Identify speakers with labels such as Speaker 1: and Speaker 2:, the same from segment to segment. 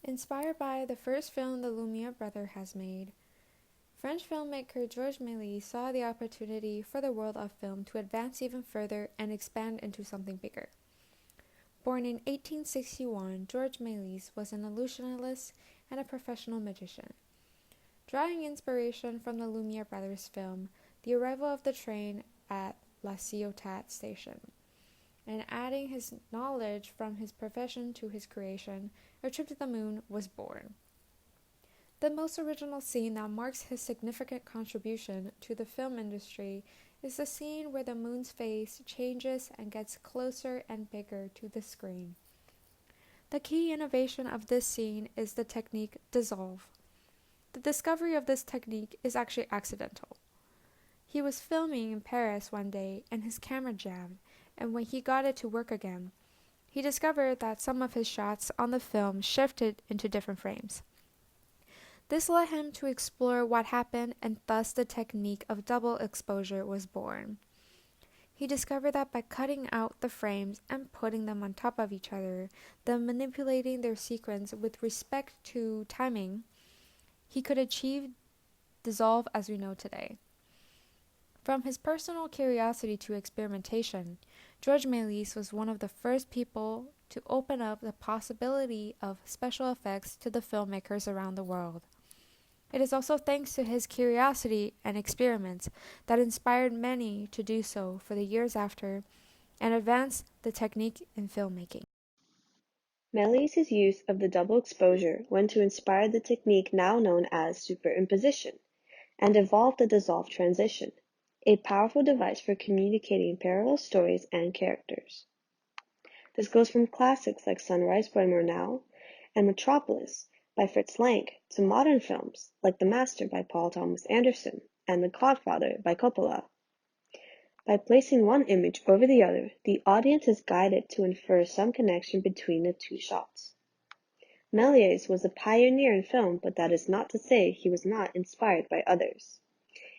Speaker 1: Inspired by the first film the Lumiere brother has made, French filmmaker Georges Méliès saw the opportunity for the world of film to advance even further and expand into something bigger. Born in 1861, Georges Méliès was an illusionist and a professional magician. Drawing inspiration from the Lumiere brothers' film, The Arrival of the Train at La Ciotat Station, and adding his knowledge from his profession to his creation, A Trip to the Moon was born. The most original scene that marks his significant contribution to the film industry is the scene where the moon's face changes and gets closer and bigger to the screen. The key innovation of this scene is the technique dissolve. The discovery of this technique is actually accidental. He was filming in Paris one day and his camera jammed, and when he got it to work again, he discovered that some of his shots on the film shifted into different frames. This led him to explore what happened, and thus the technique of double exposure was born. He discovered that by cutting out the frames and putting them on top of each other, then manipulating their sequence with respect to timing, he could achieve dissolve as we know today. From his personal curiosity to experimentation, Georges Méliès was one of the first people to open up the possibility of special effects to the filmmakers around the world. It is also thanks to his curiosity and experiments that inspired many to do so for the years after and advance the technique in filmmaking.
Speaker 2: Méliès' use of the double exposure went to inspire the technique now known as superimposition, and evolved the dissolve transition, a powerful device for communicating parallel stories and characters. This goes from classics like Sunrise by Murnau and Metropolis by Fritz Lang to modern films like The Master by Paul Thomas Anderson and The Godfather by Coppola. By placing one image over the other, the audience is guided to infer some connection between the two shots. Méliès was a pioneer in film, but that is not to say he was not inspired by others.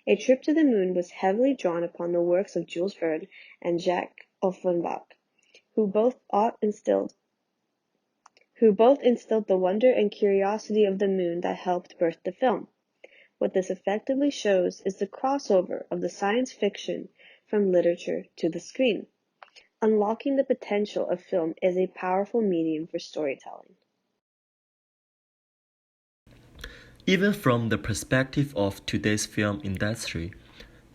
Speaker 2: A Trip to the Moon was heavily drawn upon the works of Jules Verne and Jacques Offenbach, who both instilled the wonder and curiosity of the moon that helped birth the film. What this effectively shows is the crossover of the science fiction from literature to the screen. Unlocking the potential of film is a powerful medium for storytelling.
Speaker 3: Even from the perspective of today's film industry,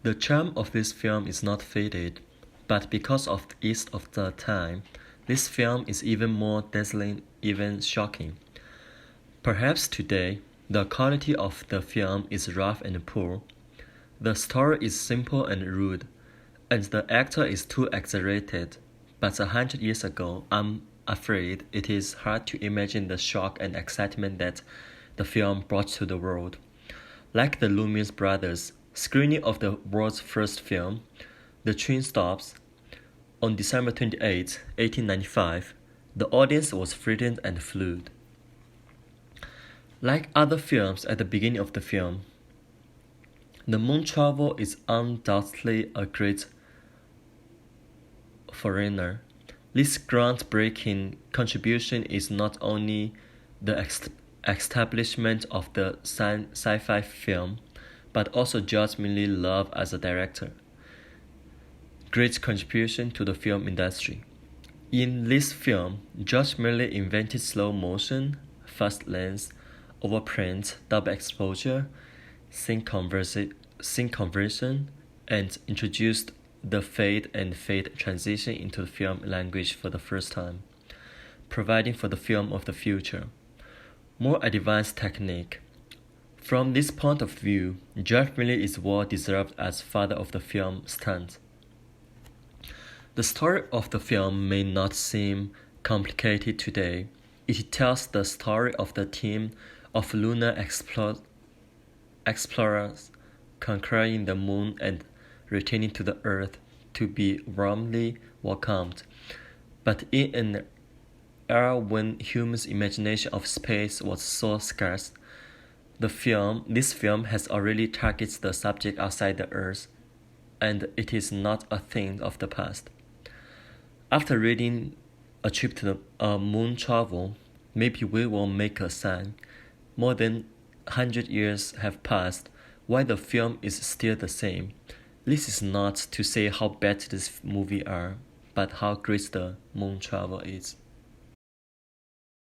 Speaker 3: the charm of this film is not faded, but because of the ease of the time, this film is even more dazzling, even shocking. Perhaps today, the quality of the film is rough and poor. The story is simple and rude, and the actor is too exaggerated. But 100 years ago, I'm afraid it is hard to imagine the shock and excitement that the film brought to the world. Like the Lumiere brothers' screening of the world's first film, The Train Stops, on December 28, 1895, the audience was frightened and fled. Like other films at the beginning of the film, The Moon Travel is undoubtedly a great foreigner. This groundbreaking contribution is not only the establishment of the sci-fi film, but also Georges Méliès' love as a director. Great contribution to the film industry. In this film, Georges Méliès invented slow motion, fast lens, overprint, double exposure, scene conversion, and introduced the fade and fade transition into the film language for the first time, providing for the film of the future more advanced technique. From this point of view, Georges Méliès is well deserved as father of the film stunt. The story of the film may not seem complicated today. It tells the story of the team of lunar explorers conquering the moon and returning to the earth to be warmly welcomed. But in an era when humans' imagination of space was so scarce, this film has already targeted the subject outside the earth, and it is not a thing of the past. After reading A Trip to the Moon Travel, Maybe we will make a sign. More than 100 years have passed, while the film is still the same. This is not to say how bad this movie are, but how great the moon travel is.